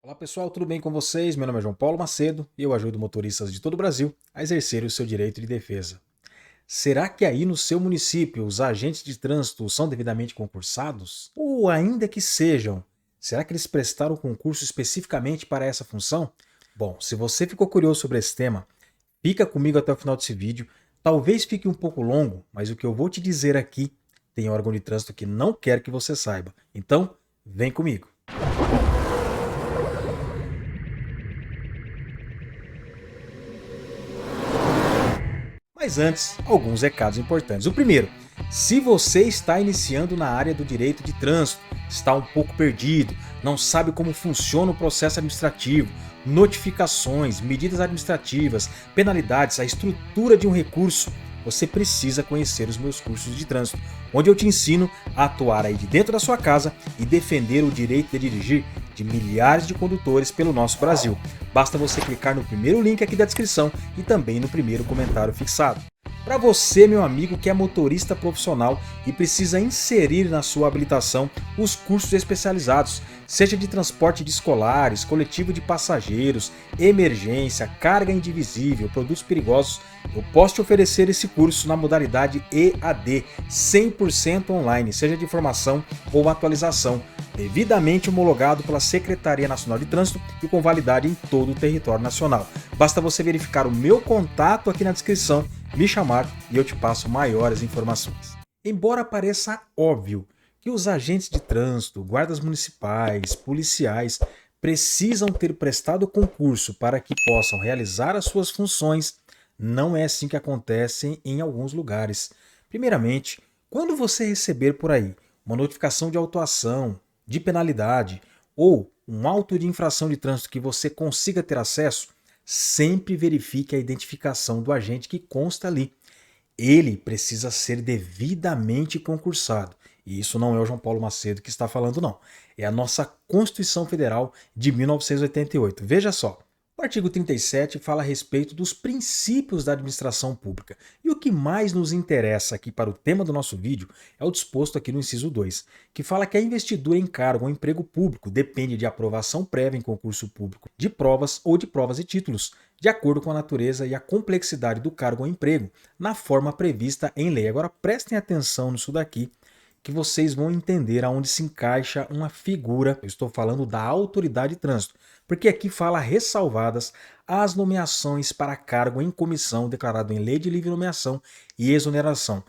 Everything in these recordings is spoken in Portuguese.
Olá pessoal, tudo bem com vocês? Meu nome é João Paulo Macedo e eu ajudo motoristas de todo o Brasil a exercerem o seu direito de defesa. Será que aí no seu município os agentes de trânsito são devidamente concursados? Ou ainda que sejam, será que eles prestaram concurso especificamente para essa função? Bom, se você ficou curioso sobre esse tema, fica comigo até o final desse vídeo. Talvez fique um pouco longo, mas o que eu vou te dizer aqui tem órgão de trânsito que não quer que você saiba. Então, vem comigo. Mas antes, alguns recados importantes. O primeiro, se você está iniciando na área do direito de trânsito, está um pouco perdido, não sabe como funciona o processo administrativo, notificações, medidas administrativas, penalidades, a estrutura de um recurso, você precisa conhecer os meus cursos de trânsito, onde eu te ensino a atuar aí de dentro da sua casa e defender o direito de dirigir de milhares de condutores pelo nosso Brasil. Basta você clicar no primeiro link aqui da descrição e também no primeiro comentário fixado. Para você, meu amigo, que é motorista profissional e precisa inserir na sua habilitação os cursos especializados, seja de transporte de escolares, coletivo de passageiros, emergência, carga indivisível, produtos perigosos, eu posso te oferecer esse curso na modalidade EAD, 100% online, seja de formação ou atualização, devidamente homologado pela Secretaria Nacional de Trânsito e com validade em todo o território nacional. Basta você verificar o meu contato aqui na descrição, me chamar e eu te passo maiores informações. Embora pareça óbvio que os agentes de trânsito, guardas municipais, policiais precisam ter prestado concurso para que possam realizar as suas funções, não é assim que acontece em alguns lugares. Primeiramente, quando você receber por aí uma notificação de autuação, de penalidade ou um auto de infração de trânsito que você consiga ter acesso, sempre verifique a identificação do agente que consta ali. Ele precisa ser devidamente concursado. E isso não é o João Paulo Macedo que está falando, não. É a nossa Constituição Federal de 1988. Veja só. O artigo 37 fala a respeito dos princípios da administração pública. E o que mais nos interessa aqui para o tema do nosso vídeo é o disposto aqui no inciso 2, que fala que a investidura em cargo ou emprego público depende de aprovação prévia em concurso público de provas ou de provas e títulos, de acordo com a natureza e a complexidade do cargo ou emprego, na forma prevista em lei. Agora prestem atenção nisso daqui, que vocês vão entender aonde se encaixa uma figura, eu estou falando da autoridade de trânsito, porque aqui fala ressalvadas as nomeações para cargo em comissão declarado em lei de livre nomeação e exoneração.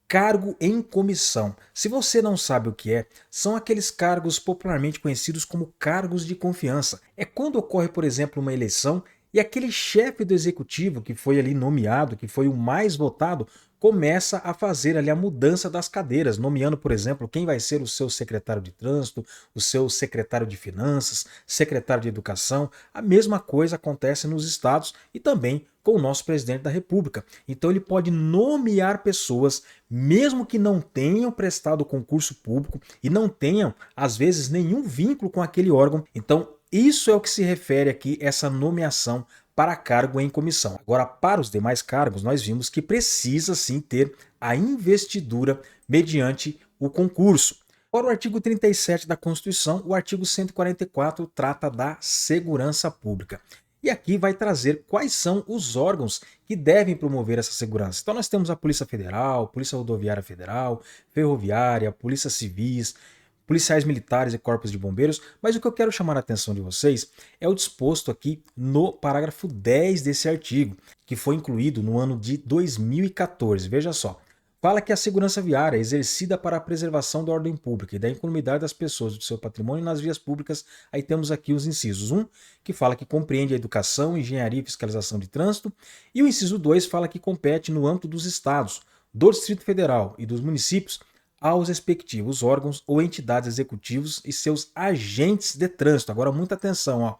Cargo em comissão. Se você não sabe o que é, são aqueles cargos popularmente conhecidos como cargos de confiança. É quando ocorre, por exemplo, uma eleição e aquele chefe do executivo que foi ali nomeado, que foi o mais votado, começa a fazer ali a mudança das cadeiras, nomeando, por exemplo, quem vai ser o seu secretário de trânsito, o seu secretário de finanças, secretário de educação. A mesma coisa acontece nos estados e também com o nosso presidente da República. Então ele pode nomear pessoas, mesmo que não tenham prestado concurso público e não tenham, às vezes, nenhum vínculo com aquele órgão. Então isso é o que se refere aqui, essa nomeação para cargo em comissão. Agora, para os demais cargos, nós vimos que precisa sim ter a investidura mediante o concurso. Para o artigo 37 da Constituição, o artigo 144 trata da segurança pública. E aqui vai trazer quais são os órgãos que devem promover essa segurança. Então nós temos a Polícia Federal, Polícia Rodoviária Federal, Ferroviária, Polícia Civis, policiais militares e corpos de bombeiros, mas o que eu quero chamar a atenção de vocês é o disposto aqui no parágrafo 10 desse artigo, que foi incluído no ano de 2014. Veja só. Fala que a segurança viária é exercida para a preservação da ordem pública e da incolumidade das pessoas e do seu patrimônio nas vias públicas. Aí temos aqui os incisos 1, que fala que compreende a educação, engenharia e fiscalização de trânsito, e o inciso 2 fala que compete no âmbito dos estados, do Distrito Federal e dos municípios aos respectivos órgãos ou entidades executivos e seus agentes de trânsito. Agora, muita atenção, ó.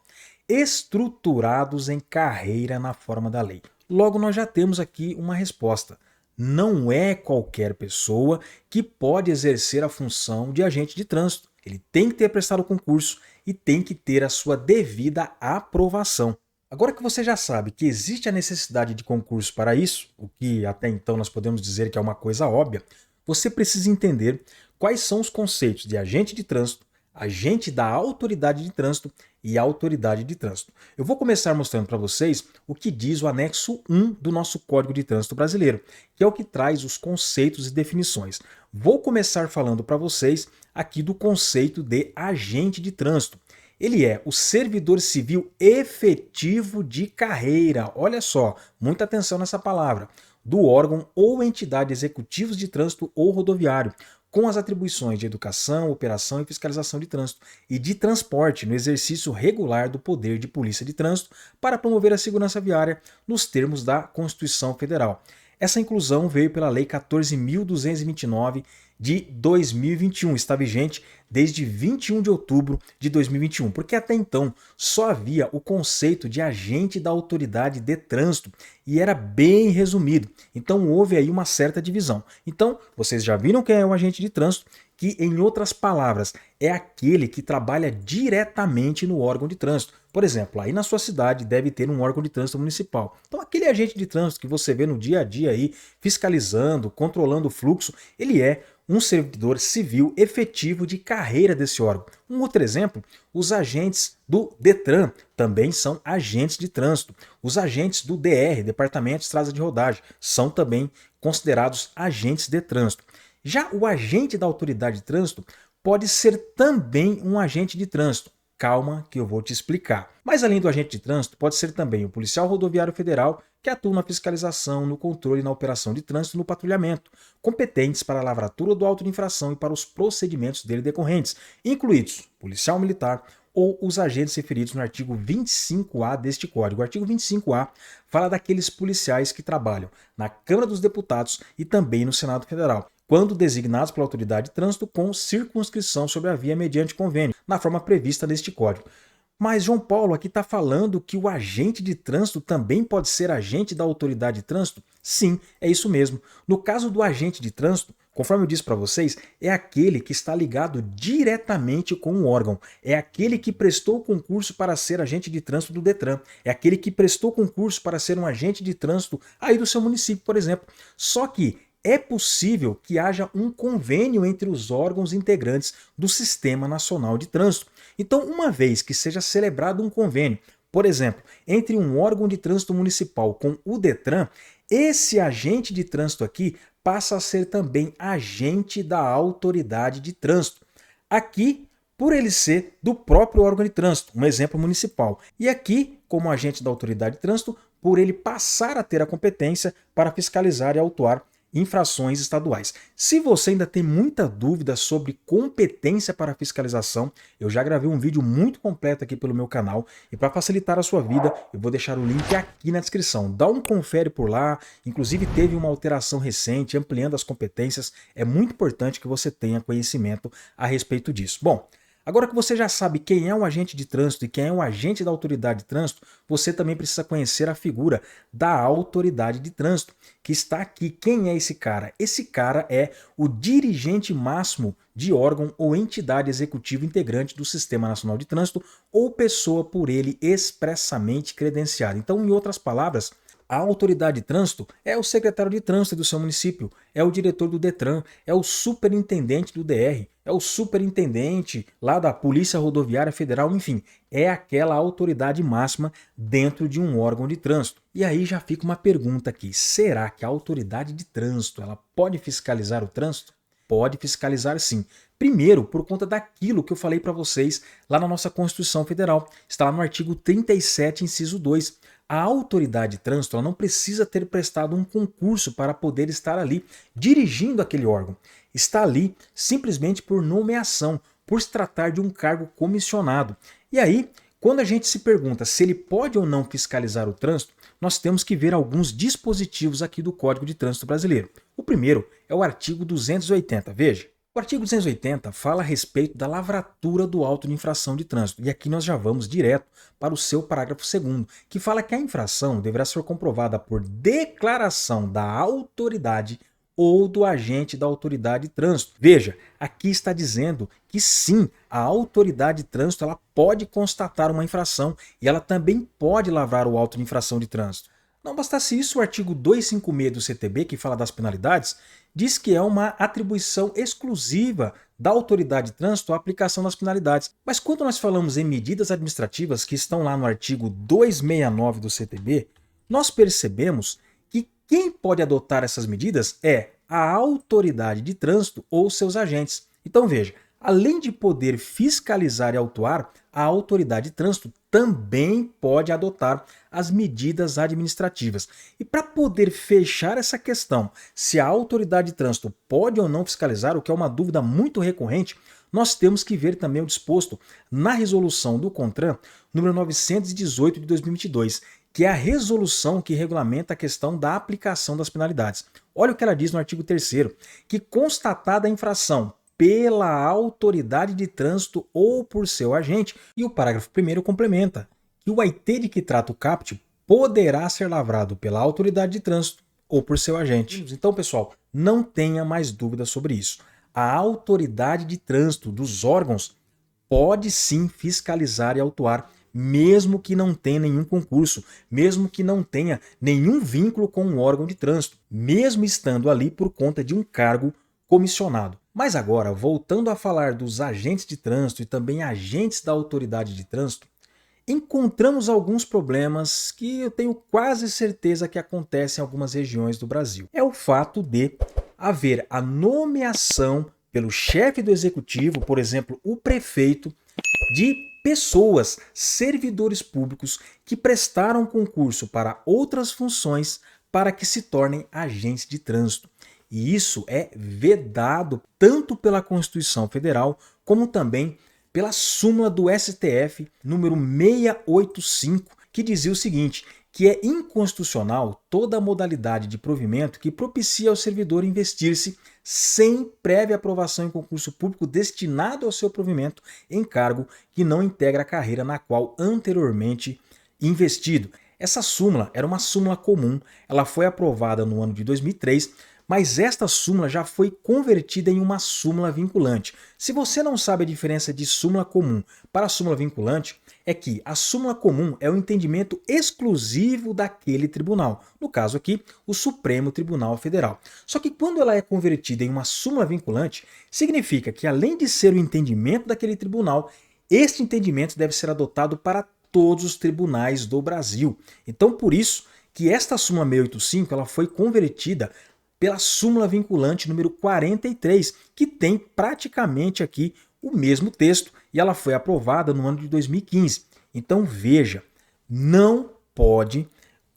Estruturados em carreira na forma da lei. Logo, nós já temos aqui uma resposta. Não é qualquer pessoa que pode exercer a função de agente de trânsito. Ele tem que ter prestado o concurso e tem que ter a sua devida aprovação. Agora que você já sabe que existe a necessidade de concurso para isso, o que até então nós podemos dizer que é uma coisa óbvia, você precisa entender quais são os conceitos de agente de trânsito, agente da autoridade de trânsito e autoridade de trânsito. Eu vou começar mostrando para vocês o que diz o anexo 1 do nosso Código de Trânsito Brasileiro, que é o que traz os conceitos e definições. Vou começar falando para vocês aqui do conceito de agente de trânsito. Ele é o servidor civil efetivo de carreira. Olha só, muita atenção nessa palavra. Do órgão ou entidade executivos de trânsito ou rodoviário, com as atribuições de educação, operação e fiscalização de trânsito e de transporte no exercício regular do poder de polícia de trânsito para promover a segurança viária nos termos da Constituição Federal. Essa inclusão veio pela Lei 14.229 de 2021, está vigente desde 21 de outubro de 2021, porque até então só havia o conceito de agente da autoridade de trânsito e era bem resumido, então houve aí uma certa divisão. Então, vocês já viram quem é o agente de trânsito, que em outras palavras é aquele que trabalha diretamente no órgão de trânsito. Por exemplo, aí na sua cidade deve ter um órgão de trânsito municipal. Então aquele agente de trânsito que você vê no dia a dia aí, fiscalizando, controlando o fluxo, ele é um servidor civil efetivo de carreira desse órgão. Um outro exemplo, os agentes do DETRAN também são agentes de trânsito. Os agentes do DR, Departamento de Estradas de Rodagem, são também considerados agentes de trânsito. Já o agente da autoridade de trânsito pode ser também um agente de trânsito. Calma que eu vou te explicar. Mas além do agente de trânsito, pode ser também o policial rodoviário federal que atua na fiscalização, no controle e na operação de trânsito e no patrulhamento, competentes para a lavratura do auto de infração e para os procedimentos dele decorrentes, incluídos policial militar ou os agentes referidos no artigo 25A deste Código. O artigo 25A fala daqueles policiais que trabalham na Câmara dos Deputados e também no Senado Federal, quando designados pela autoridade de trânsito com circunscrição sobre a via mediante convênio, na forma prevista neste Código. Mas João Paulo aqui está falando que o agente de trânsito também pode ser agente da autoridade de trânsito? Sim, é isso mesmo. No caso do agente de trânsito, conforme eu disse para vocês, é aquele que está ligado diretamente com o órgão. É aquele que prestou concurso para ser agente de trânsito do DETRAN. É aquele que prestou concurso para ser um agente de trânsito aí do seu município, por exemplo. Só que é possível que haja um convênio entre os órgãos integrantes do Sistema Nacional de Trânsito. Então, uma vez que seja celebrado um convênio, por exemplo, entre um órgão de trânsito municipal com o DETRAN, esse agente de trânsito aqui passa a ser também agente da autoridade de trânsito. Aqui, por ele ser do próprio órgão de trânsito, um exemplo municipal. E aqui, como agente da autoridade de trânsito, por ele passar a ter a competência para fiscalizar e autuar infrações estaduais. Se você ainda tem muita dúvida sobre competência para fiscalização, eu já gravei um vídeo muito completo aqui pelo meu canal e para facilitar a sua vida, eu vou deixar o link aqui na descrição. Dá um confere por lá, inclusive teve uma alteração recente ampliando as competências, é muito importante que você tenha conhecimento a respeito disso. Bom, agora que você já sabe quem é um agente de trânsito e quem é um agente da autoridade de trânsito, você também precisa conhecer a figura da autoridade de trânsito, que está aqui. Quem é esse cara? Esse cara é o dirigente máximo de órgão ou entidade executiva integrante do Sistema Nacional de Trânsito ou pessoa por ele expressamente credenciada. Então, em outras palavras, a autoridade de trânsito é o secretário de trânsito do seu município, é o diretor do DETRAN, é o superintendente do DR, é o superintendente lá da Polícia Rodoviária Federal, enfim, é aquela autoridade máxima dentro de um órgão de trânsito. E aí já fica uma pergunta aqui, será que a autoridade de trânsito ela pode fiscalizar o trânsito? Pode fiscalizar sim. Primeiro, por conta daquilo que eu falei para vocês lá na nossa Constituição Federal, está lá no artigo 37, inciso 2. A autoridade de trânsito ela não precisa ter prestado um concurso para poder estar ali dirigindo aquele órgão. Está ali simplesmente por nomeação, por se tratar de um cargo comissionado. E aí, quando a gente se pergunta se ele pode ou não fiscalizar o trânsito, nós temos que ver alguns dispositivos aqui do Código de Trânsito Brasileiro. O primeiro é o artigo 280, veja. O artigo 280 fala a respeito da lavratura do auto de infração de trânsito. E aqui nós já vamos direto para o seu parágrafo 2º, que fala que a infração deverá ser comprovada por declaração da autoridade ou do agente da autoridade de trânsito. Veja, aqui está dizendo que sim, a autoridade de trânsito ela pode constatar uma infração e ela também pode lavrar o auto de infração de trânsito. Não bastasse isso, o artigo 256 do CTB, que fala das penalidades, diz que é uma atribuição exclusiva da autoridade de trânsito a aplicação das penalidades. Mas quando nós falamos em medidas administrativas que estão lá no artigo 269 do CTB, nós percebemos que quem pode adotar essas medidas é a autoridade de trânsito ou seus agentes. Então veja, além de poder fiscalizar e autuar, a autoridade de trânsito também pode adotar as medidas administrativas. E para poder fechar essa questão, se a autoridade de trânsito pode ou não fiscalizar, o que é uma dúvida muito recorrente, nós temos que ver também o disposto na resolução do CONTRAN, número 918 de 2022, que é a resolução que regulamenta a questão da aplicação das penalidades. Olha o que ela diz no artigo 3º, que constatada a infração pela autoridade de trânsito ou por seu agente, e o parágrafo 1º complementa que o IT de que trata o CAPT poderá ser lavrado pela autoridade de trânsito ou por seu agente. Então, pessoal, não tenha mais dúvidas sobre isso. A autoridade de trânsito dos órgãos pode sim fiscalizar e autuar, mesmo que não tenha nenhum concurso, mesmo que não tenha nenhum vínculo com um órgão de trânsito, mesmo estando ali por conta de um cargo comissionado. Mas agora, voltando a falar dos agentes de trânsito e também agentes da autoridade de trânsito, encontramos alguns problemas que eu tenho quase certeza que acontecem em algumas regiões do Brasil. É o fato de haver a nomeação pelo chefe do executivo, por exemplo, o prefeito, de pessoas, servidores públicos que prestaram concurso para outras funções para que se tornem agentes de trânsito. E isso é vedado tanto pela Constituição Federal como também pela súmula do STF número 685, que dizia o seguinte, que é inconstitucional toda modalidade de provimento que propicia ao servidor investir-se sem prévia aprovação em concurso público destinado ao seu provimento em cargo que não integra a carreira na qual anteriormente investido. Essa súmula era uma súmula comum, ela foi aprovada no ano de 2003, mas esta súmula já foi convertida em uma súmula vinculante. Se você não sabe a diferença de súmula comum para súmula vinculante, é que a súmula comum é o entendimento exclusivo daquele tribunal, no caso aqui, o Supremo Tribunal Federal. Só que quando ela é convertida em uma súmula vinculante, significa que além de ser o entendimento daquele tribunal, este entendimento deve ser adotado para todos os tribunais do Brasil. Então, por isso que esta súmula 685 ela foi convertida pela súmula vinculante número 43, que tem praticamente aqui o mesmo texto, e ela foi aprovada no ano de 2015. Então veja, não pode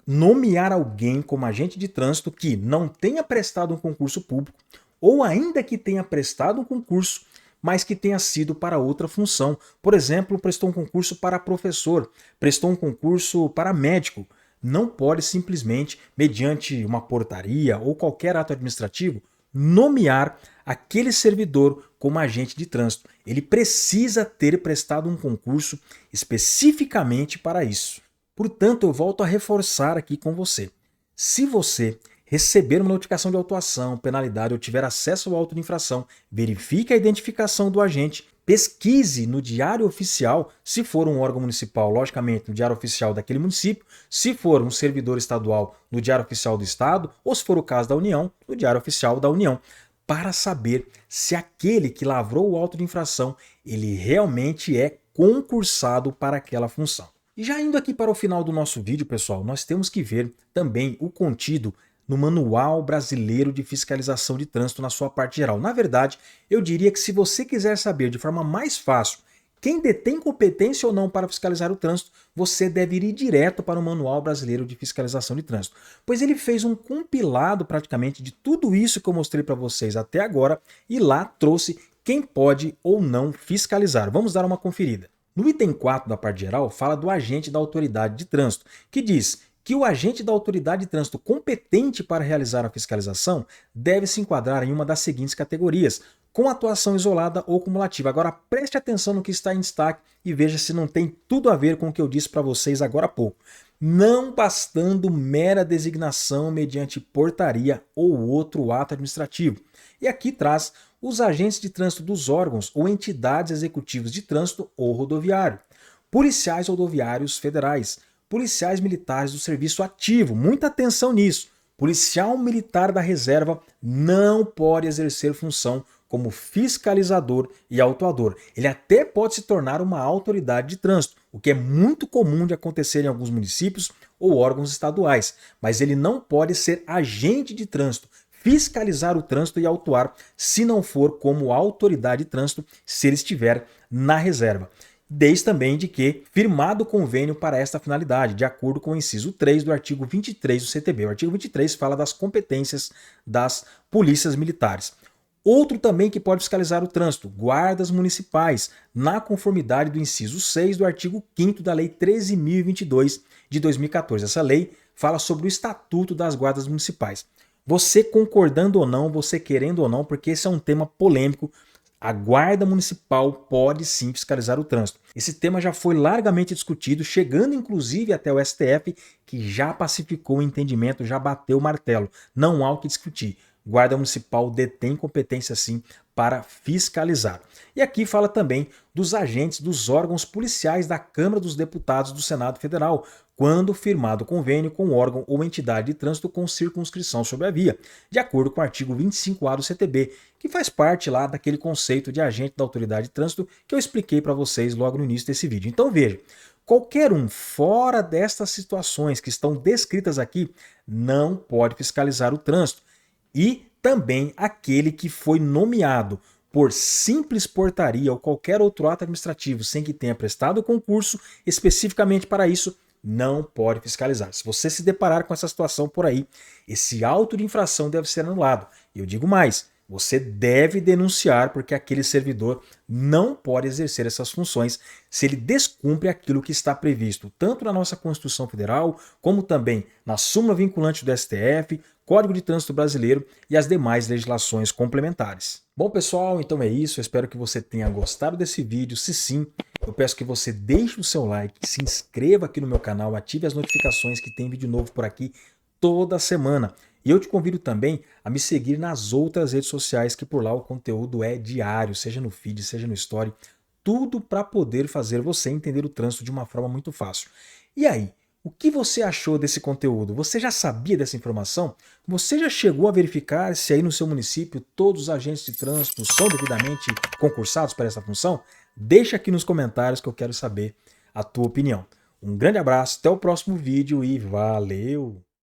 nomear alguém como agente de trânsito que não tenha prestado um concurso público, ou ainda que tenha prestado um concurso, mas que tenha sido para outra função. Por exemplo, prestou um concurso para professor, prestou um concurso para médico. Não pode simplesmente, mediante uma portaria ou qualquer ato administrativo, nomear aquele servidor como agente de trânsito. Ele precisa ter prestado um concurso especificamente para isso. Portanto, eu volto a reforçar aqui com você. Se você receber uma notificação de autuação, penalidade ou tiver acesso ao auto de infração, verifique a identificação do agente, pesquise no Diário Oficial, se for um órgão municipal, logicamente no Diário Oficial daquele município, se for um servidor estadual, no Diário Oficial do Estado, ou se for o caso da União, no Diário Oficial da União, para saber se aquele que lavrou o auto de infração, ele realmente é concursado para aquela função. E já indo aqui para o final do nosso vídeo, pessoal, nós temos que ver também o contido no Manual Brasileiro de Fiscalização de Trânsito na sua parte geral. Na verdade, eu diria que se você quiser saber de forma mais fácil quem detém competência ou não para fiscalizar o trânsito, você deve ir direto para o Manual Brasileiro de Fiscalização de Trânsito, pois ele fez um compilado praticamente de tudo isso que eu mostrei para vocês até agora e lá trouxe quem pode ou não fiscalizar. Vamos dar uma conferida. No item 4 da parte geral, fala do agente da autoridade de trânsito, que diz que o agente da autoridade de trânsito competente para realizar a fiscalização deve se enquadrar em uma das seguintes categorias, com atuação isolada ou cumulativa. Agora preste atenção no que está em destaque e veja se não tem tudo a ver com o que eu disse para vocês agora há pouco. Não bastando mera designação mediante portaria ou outro ato administrativo. E aqui traz os agentes de trânsito dos órgãos ou entidades executivas de trânsito ou rodoviário, policiais rodoviários federais, policiais militares do serviço ativo. Muita atenção nisso. Policial militar da reserva não pode exercer função como fiscalizador e autuador. Ele até pode se tornar uma autoridade de trânsito, o que é muito comum de acontecer em alguns municípios ou órgãos estaduais, mas ele não pode ser agente de trânsito, fiscalizar o trânsito e autuar se não for como autoridade de trânsito, se ele estiver na reserva. Desde também de que firmado convênio para esta finalidade, de acordo com o inciso 3 do artigo 23 do CTB. O artigo 23 fala das competências das polícias militares. Outro também que pode fiscalizar o trânsito, guardas municipais, na conformidade do inciso 6 do artigo 5º da Lei 13.022 de 2014. Essa lei fala sobre o Estatuto das Guardas Municipais. Você concordando ou não, você querendo ou não, porque esse é um tema polêmico, a Guarda Municipal pode sim fiscalizar o trânsito. Esse tema já foi largamente discutido, chegando inclusive até o STF, que já pacificou o entendimento, já bateu o martelo. Não há o que discutir. Guarda Municipal detém competência sim para fiscalizar. E aqui fala também dos agentes dos órgãos policiais da Câmara dos Deputados do Senado Federal, quando firmado convênio com órgão ou entidade de trânsito com circunscrição sobre a via, de acordo com o artigo 25A do CTB, que faz parte lá daquele conceito de agente da autoridade de trânsito que eu expliquei para vocês logo no início desse vídeo. Então veja, qualquer um fora destas situações que estão descritas aqui não pode fiscalizar o trânsito. E também aquele que foi nomeado por simples portaria ou qualquer outro ato administrativo sem que tenha prestado concurso especificamente para isso, não pode fiscalizar. Se você se deparar com essa situação por aí, esse auto de infração deve ser anulado. E eu digo mais, você deve denunciar porque aquele servidor não pode exercer essas funções se ele descumpre aquilo que está previsto tanto na nossa Constituição Federal, como também na súmula vinculante do STF, Código de Trânsito Brasileiro e as demais legislações complementares. Bom pessoal, então é isso, eu espero que você tenha gostado desse vídeo. Se sim, eu peço que você deixe o seu like, se inscreva aqui no meu canal, ative as notificações que tem vídeo novo por aqui toda semana. E eu te convido também a me seguir nas outras redes sociais, que por lá o conteúdo é diário, seja no feed, seja no story, tudo para poder fazer você entender o trânsito de uma forma muito fácil. E aí, o que você achou desse conteúdo? Você já sabia dessa informação? Você já chegou a verificar se aí no seu município todos os agentes de trânsito são devidamente concursados para essa função? Deixa aqui nos comentários que eu quero saber a tua opinião. Um grande abraço, até o próximo vídeo e valeu!